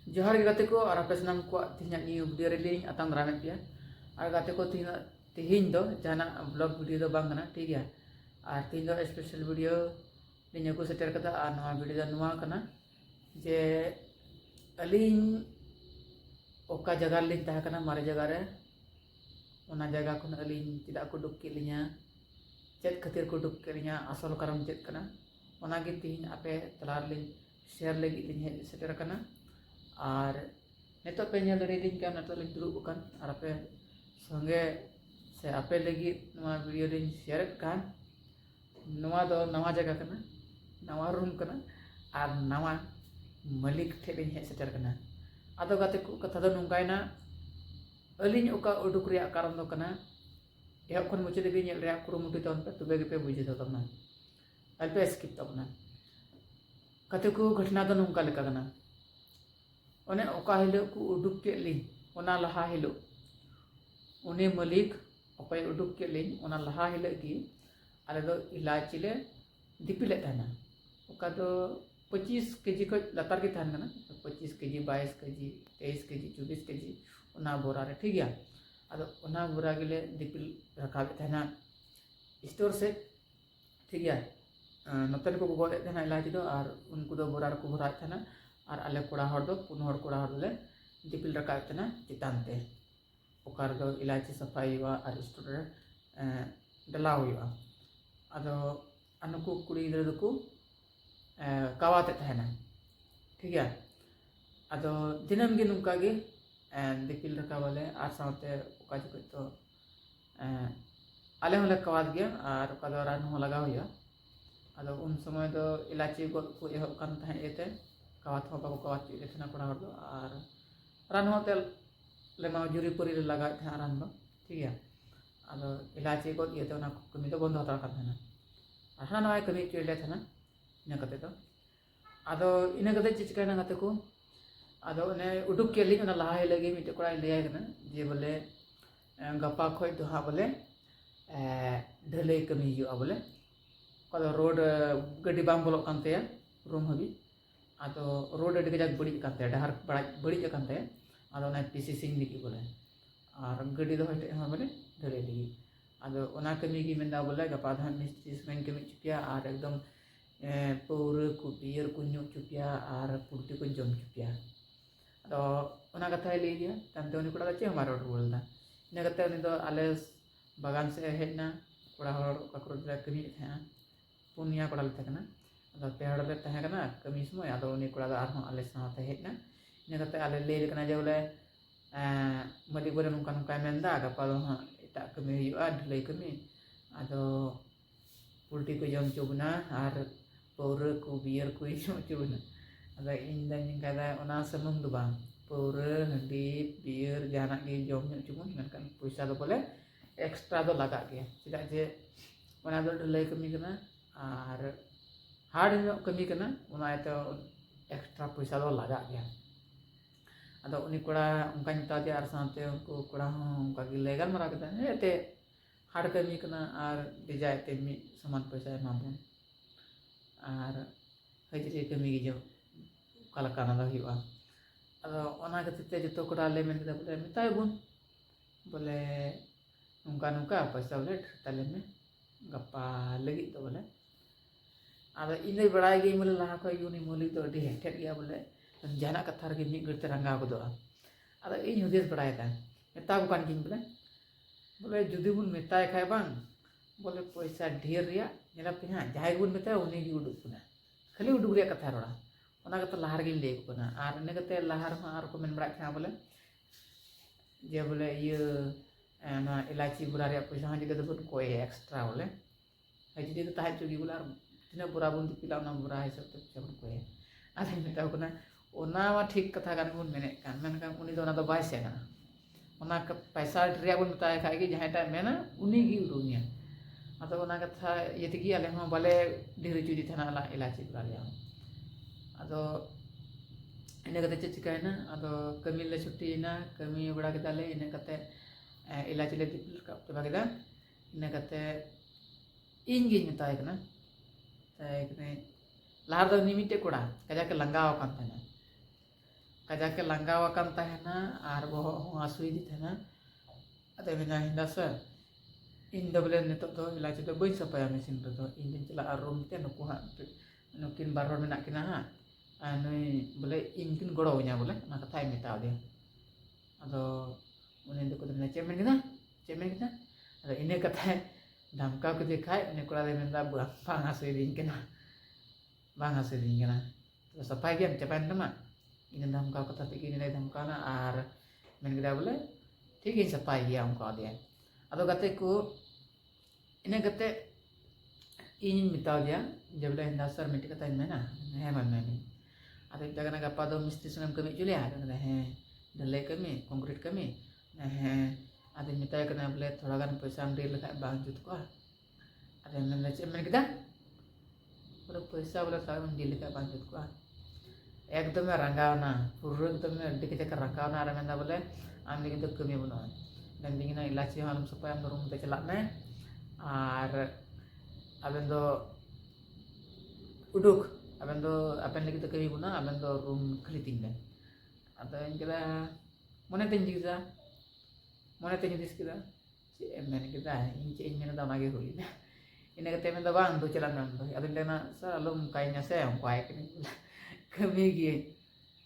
जोहार गे गाते को और आपे सानाम को तिहिना न्यू वीडियो रे लिंग आताम दारामे पिया और गाते को तिहिन दो जाना ब्लॉग वीडियो दो बांग कना ठीक गया और तिहिन दो स्पेशल वीडियो लिंग को सेटर कदा और नवा वीडियो दो नवा कना जे अलिंग ओका जगह लिंग तहा कना मारे जगह रे ओना जगह खन अलिंग तिदा को दुक के लिया चेत खातिर को दुक के लिया असल कारण चेत कना ओना गे तिहिन आपे तलार लिंग शेयर लगी लिंग हे सेटर कना और नितो पे नेल रेडिंग के नितो लिंग दुरुब कान और आपे संगे से आपे लगी नवा वीडियो लिंग शेयर कान नवा दो नवा जगह कना नवा रूम कना और नवा मालिक ठे लिंग हे सेटर कना आदो गाते को कथा दो नुंगायना अलिंग ओका उडुक रिया कारण दो कना एहब खन मुचे देबी नेल रिया कुरुमुटु तन पे तुबे पे बुझे दो तमना अल्पे स्किप तमना कते को घटना दो नुंगा लेका कना ओने ओका हिलो को उडुक के लिंग ओना लहा हिलो उनी मालिक ओकाय उडुक के लिंग ओना लहा हिलो की आले दो इलाची ले दिपिले थाना ओका दो 25 केजी को लतार के थान कना 25 केजी 22 केजी 23 केजी 24 केजी ओना बोरा रे ठीक गया आदो ओना बोरा गेले दिपिल रखाबे थाना स्टोर से ठीक गया नतन को गोदे थाना इलाची दो और उनको दो बोरा को भरा थाना और आले कोड़ा हर दो पुन हर कोड़ा हर ले दिपिल रखाबे थाना चितानते ओकार दो इलाची सफाई हुआ और स्टोर रे डला हुआ आदो अनुकु कुड़ी गिद्रा दको कावाते थाना ठीक है आदो दिनम गे नुका गे दिपिल रखाबले और साथे ओका जुके तो आले होले कावात गया और ओका दो रान हो लगा हुआ आदो उन समय दो इलाची को एहब कान थाहे एते कावात हो बाको कावात चुले थाना कोड़ा हर दो और रान होते लेमा जुरी पुरी लगा था रान दो ठीक है आदो इलाची को ये तो ना कमी तो बंद होता का थाना आहा ना कमी चुले थाना इन कते तो आदो इन कते चिचकाना कते को आदो ने उडुक के लिंग ना लहा लगे मिटे कोड़ा ले कना जे बोले गपा खोय तो हा बोले ढले कमी हुआ बोले कदो रोड गड्डी बाम बोलो कानते रूम हबी आदो रोड अडी गजाक बड़ी कानते डहार बड़ी कानते आदो ना पीसी सिंग लिखी बोले और गड्डी दो हटे हा बोले ढले लगी आदो ओना कमी की मेंदा बोले गपा धा मिस्त्री सेन कमी चुपिया और एकदम पौर को बियर को न्यू चुपिया और पुर्ति को जम चुपिया आदो ओना कथा ले लिया तंते उनी कोड़ा चे हमारा रोलदा इन कते उनी दो आले बागान से हेजना कोड़ा हर काकरो दे कमी था पुनिया कोड़ा ले थकना आदो पेहड़ ले तहे कना कमी समय आदो उनी कोड़ा आर हो आले साथे हेजना इन कते आले ले कना जे बोले मलिक बोले नुका नुका मेंदा गपा दो हा एटा कमी हुआ ढलई कमी आदो पुल्टी को जम चुबना और पौर को बियर को जम चुबना आदो इन दानी कदा ओना समम दो बांग पौर हंडी बियर जाना गे जम चुबन मेनकान पैसा दो बोले एक्स्ट्रा दो लगा गया चेदा जे ओना दो ढलई कमी कना और हार्ड कमी कना ओना तो एक्स्ट्रा पैसा दो लगा गया आदो उनी कोड़ा उनका निता दे और साथे उनको कोड़ा हों उनका गिले गल मरा कदा एते हार्ड कमी कना और दिजाय ते मी समान पैसा एमाबन और हजरी कमी गे जो काला काना दा हुआ आदो ओना खातिर ते जतो कोड़ा ले मेन कदा बोले मिताय बुन बोले नुका नुका पैसा बोले ताले में गप्पा लगी तो बोले आदो इन बड़ाई गे बोले लहा को यूनी मोली तो अडी हेठे गया बोले जाना कथा रे मी गड़ते रंगा गदो आदो इन हुदेस बड़ाय का मेता को कान किन बोले बोले जुदी बुन मेताय खाय बांग बोले पैसा ढेर रिया नेला पे हां जाय बुन मेताय उनी गी उडुक कुना खाली उडुक रिया कथा रोड़ा ओना कथा लहार गे ले कुना और ने कते लहार हां और को मेन बड़ा था बोले जे बोले ये ना इलाची बुरा रे पैसा हां जगह बुन कोई एक्स्ट्रा बोले हजदी तो ताहे चुगी बोला तिना बुरा बुन पिला ना बुरा हिसाब ते पैसा बुन कोई आदे मेता कुना ओना वा ठीक कथा कान बुन मेने कान मेनकान उनी दो ना दो बाय से काना ओना पैसा रिया बुन बताय खाय कि जहाटा मेना उनी गी उडुनिया आदो ओना कथा यतिगी आले हम बाले ढेर चुदी थाना ला इलाची बुरा रिया आदो इन कते चिकायना आदो कमी ले छुट्टी ना कमी बड़ा के दाले इन कते इलाची ले दिपिल का तो बागदा इन कते इन गी बताय कना ताय कने लार दो निमिटे कोड़ा कजा के लंगाव कान थाना kajake langgawakan tahena ar bohong hong asui di tahena ada mena hinda sir in do belen nitok do ilaci do boy supaya mesin do in cela arum te nuku ha nukin baron menak kina ha anui boleh inkin goronya boleh na kata meta dia ado unin do kudena cemen kita ada ini kata damka ku dikai ini kula le menda bang asui din kina terus apa game cepen teman ini damka kata pikir ini damka na ar men kita boleh ठीक है सपाई गया हमको दिया अब गते को इन्हें गते इन मिताव दिया जब ले हिंदा सर मिट्टी कता में ना है मन में अब इतना करना का पादो मिस्त्री सुनम कमी जुले आ रहा है ढलाई कमी कंक्रीट कमी है आदि मिताव करना बोले थोड़ा गान पैसा हम डील लगा बांग जुट को आदि मैंने किता बोले पैसा बोले थोड़ा हम डील लगा बांग जुट को एकदम रंगाव ना पूरा एकदम डिके चक्कर रंगाव ना आ रहा है बोले आम लगी तो कमी बना dan dingin ilaci malam supaya am te celak me ar aben do uduk aben do apen lagi to kami buna aben do room khliting me atau yang kira mana tenji kita si emen kita in mena da mage huli ini kata men da bang do celan bang do aben dana salum kainya se ang kwai kami gi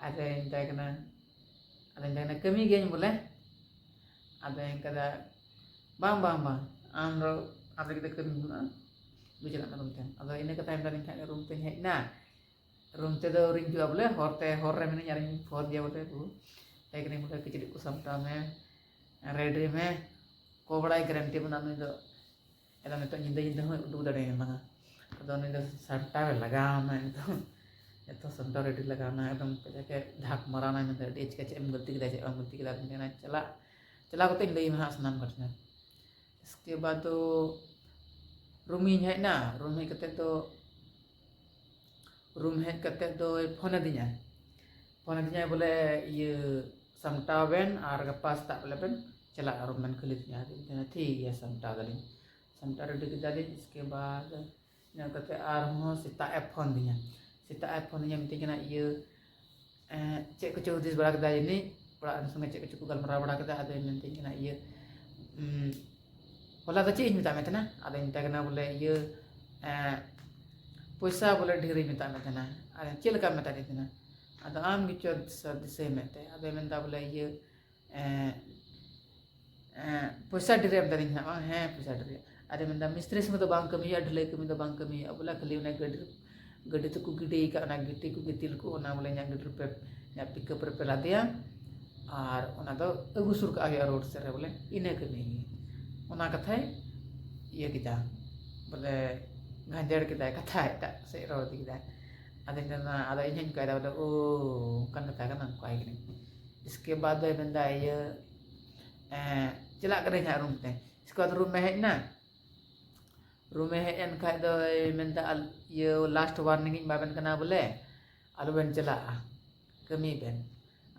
ada yang kami gi boleh ada yang kata bang amro ada kita kami guna bicara room ten ada ini kata yang dari kan room ten hek na room te do ring juga boleh horre mena nyari for dia boleh bu kayak ini mudah kecil ku samta me ready me ko bada guarantee bana nu do eta meto nyinda ho udu dare manga ado ni do sarta lagaw na itu samta ready lagaw na एकदम kayak dhak marana me de ech kache em गलती kita ना चला को तें लई महा स्नान करना इसके बाद तो रूम ही है ना रूम है कते तो फोन दिया बोले ये समटा बेन और गपास tak बोले बेन चला रूम में खुली दिया ठीक है समटा गली समटा रेडी के जाली इसके बाद ना कते आर हो सीता फोन दिया मिटी ना ये चेक को चौधीस बड़ा के ini orang sungai cek cukup galmara bड़ा kita ada yang nanti kena iya bola kecil ini minta metana ada yang kena boleh iya पैसा बोले ढेरी मिता में तना अरे चिल का मिता देना ada am gitu di mete ada minta बोले ये पैसा ढेरी मिता देना है पैसा ढेरी ada minta मिस्त्री से तो बांग कमी या ढले कमी तो बांग कमी अब बोला खाली उन्हें गड्डी तो कुकिटी का ना गिट्टी कुकिटिल को ना बोले nya गड्डी पे nya पिकअप पे ला दिया और उना तो अगु सुर का आगे रोड से बोले इने कमी उना कथा ये kita बोले ngajar kita kata tak sero kita ada ini kayak ada kan kata kan aku ini इसके बाद बंदा ये चला करे nya room te इसके बाद room में है एन खाय दो बंदा ये लास्ट वार्निंग बाबन कना बोले आलू बन चला कमी बन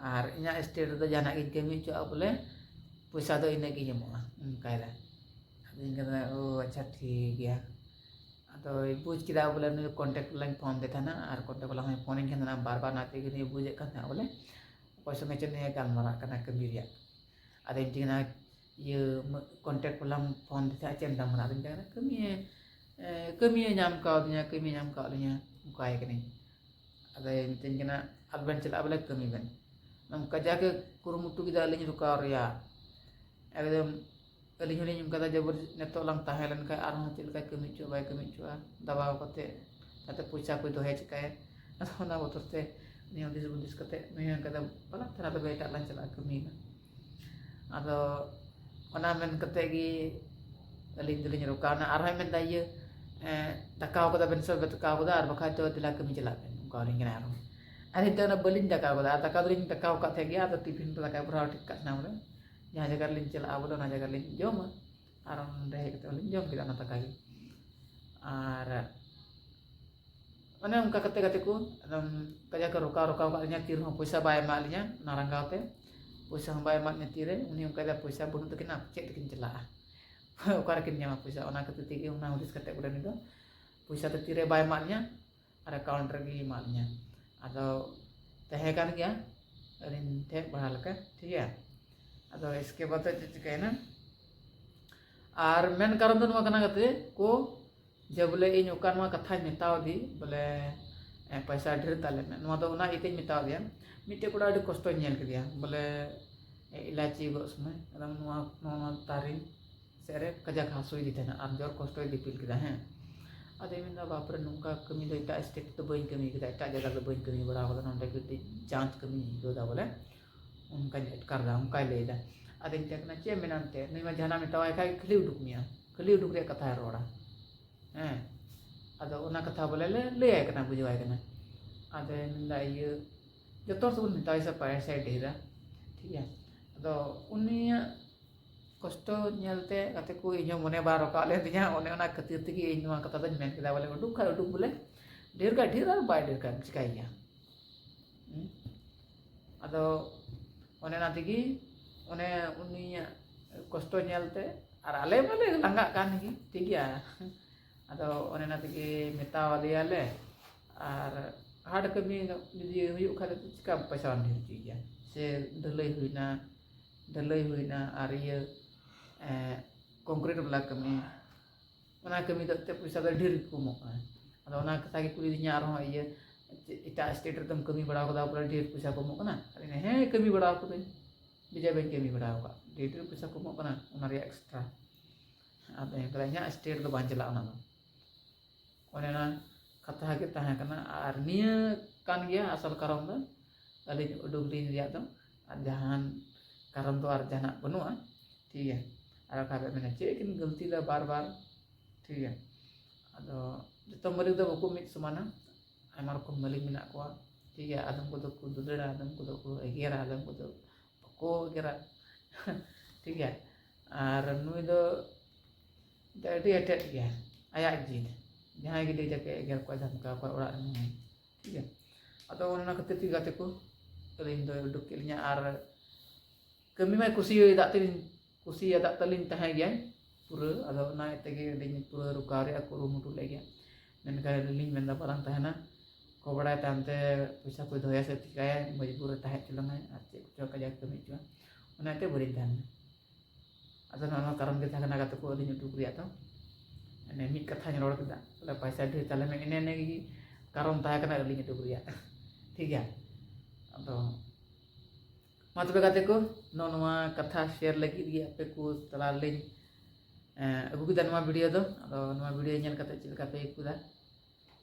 और इना स्टेट दो जाना गिन कमी चो बोले पैसा दो इने गी जमोआ कायदा इन कना अच्छा ठीक गया तो बुझ किदा बोले नु कांटेक्ट लाइन फोन देता ना और कांटेक्ट वाला हमें फोन करना बार-बार नाते कि बुझे करना बोले पैसा में चने गालमारा करना कमी रिया ada intinya ये कांटेक्ट वाला फोन देता चेन दामरा दिन करना कमी nyam kau nya mukai kene ada intinya advent cela बोले कमी बन nam kaja ke kurumutu kita alin ruka ria एकदम अलिंग हलिंग कदा जबर नेतो lang tahelan kai arang til kai kemi chua dawa kate kate puisa ko dohe chikae na botor te ni odis budis kate mehan kata pala thara be ta lan chala kemi ado ona men kate gi aling diling ruka na arang men da ye takau kata ben so takau kata ar bakha to tila kemi chala ben ko ring na arang ari to na bolin takau kata takau kate gi ado tifin to takau bra tik kat na mule यहाँ जगह link चला बोलो ना जगह link जो मत आराम रहे तो लिंक जो kita nata kali ar mana उनका kate को kaja ke roka kalnya tir ho पैसा बाय मालिnya narang kaute पैसा हम बाय matnya tire uni उनका दा पैसा बुनु तो kena cek tikin cela ukar kin nyama पैसा ona kate tigi una udis kate udah nido पैसा तो tire बाय matnya ada counter gi matnya atau teh kan ya अलिन थे बढ़ा लगा ठीक है अदो इसके बाद चिकायना और मेन कारण तो कना गते को जब बोले इन ओकान मा कथा मेताव दी बोले पैसा ढेर ताले में नवा दो ना इते मेताव दिया मिटे कोड़ा अडी कष्ट नेल कदिया बोले इलाची गो समय एकदम नवा तारी सेरे कजा हासुई दी थेना आर जोर कष्ट दिपिल कदा हैं अदे मिंदा बापरे नुका कमी दो इटा स्टेट तो बई कमी कदा इटा जगह तो बई कमी बड़ा बोले नोंडे गति जांच कमी दो दा बोले उनका एटकार दा उनका लेदा अदे टेकना चे मेनांते नुमा जहाना मेतावाय खाय खली उडुक मिया खली उडुक रे कथा रोड़ा हैं अदो उना कथा बोले ले आय कना बुझवाय कना अदे मिंदा ये जतोर सब मेतावाय से पैसा ढेरा ठीक है अदो उनिया कष्ट नेलते कते को इño मने बार रकाले दिया ओने ओना खातिर तगी इन नवा कथा दन मेन केदा बोले उडुक खा उडुक बोले ढेर का ढेर और बाय ढेर का चिकाइया अदो ओने ना तगी ओने उनिया कष्ट नेलते और आले बोले लंगा कान गी ठीक गया अदो ओने ना तगी मेतावाले आले और हाड कमी जदि हुयु खाते चिका पैसा ढेर चिया से ढलई हुईना और ये कंक्रीट वाला कमी ओना कमी दते पैसा दो ढेर कमो अदो ओना कथा के कुली दिया आरो ये इटा स्टेट एकदम कमी बढ़ा कदा पूरा ढेर पैसा कमो कना अरे हे कमी बढ़ा को बिजा बैंक कमी बढ़ा का ढेर पैसा कमो कना ओना रे एक्स्ट्रा अदे कदा स्टेट दो बांचला ओना ओने ना कथा के ताहे कना और निया कान गया असल कारण दो अली उडुगली रिया दो जहान कारण तो और जहां बनुआ ठीक है और खाबे मैंने चेकिन गलती ला बार बार ठीक है अदो जतो मलिक दो बको मिट समाना आमार को मलिक मिना को ठीक है आदम को तो को दुदड़ा आदम को तो को एगेरा आदम को तो को एगेरा ठीक है और नुई दो डेडी एटेट गया आया जी जहां गे ले जाके एगेर को धमका को ओड़ा ठीक है अदो ओना खातिर ती गाते को अलिन दो उडुक केलिया और कमी में कुसी तलिन तहे गया पूरा अदो ना तेगे लिन पूरा रुका रे कुरुमुटु ले गया मेनका लिन मेंदा बारंग तहना को बड़ा तानते पैसा को धोया से चिकाया मजबूर तहे चलना और चे कुछ कजा कमी चुआ ओनाते बरी दान अदो ना कारण के थाना गाते को लिन उडुक रिया तो ने मी कथा नि रोड कदा बोले पैसा ढेर ताले में इने गी कारण तहे कना लिन उडुक रिया ठीक है अदो मतलब गाते को नवा कथा शेयर लगी दिए पे को तला ले अगु किदा नवा वीडियो दो अदो नवा वीडियो नेल कते चिल कते कुदा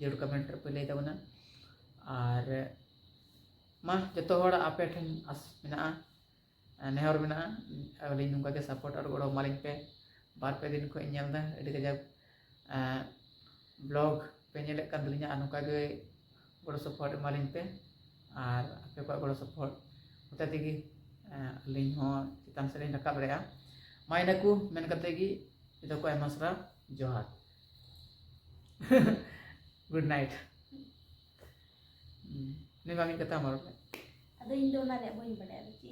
जरूर कमेंट पे ले तबना और मा जतो होड़ आपे ठन आस मिना नेहर मिना अगली नुका के सपोर्ट और गोड़ो मालिक पे बार पे दिन को नेल दा एडी गजा ब्लॉग पे नेले kan दुनिया अनुका के गोड़ो सपोर्ट मालिक पे और आपे को गोड़ो सपोर्ट होता तेगी लिंग हो चितान से रकाब रे माइना को मेन कते गी इतो को एमसरा जोहार गुड नाइट नि मामी कथा मारो अदो इन दो ना रे बोई बडे ची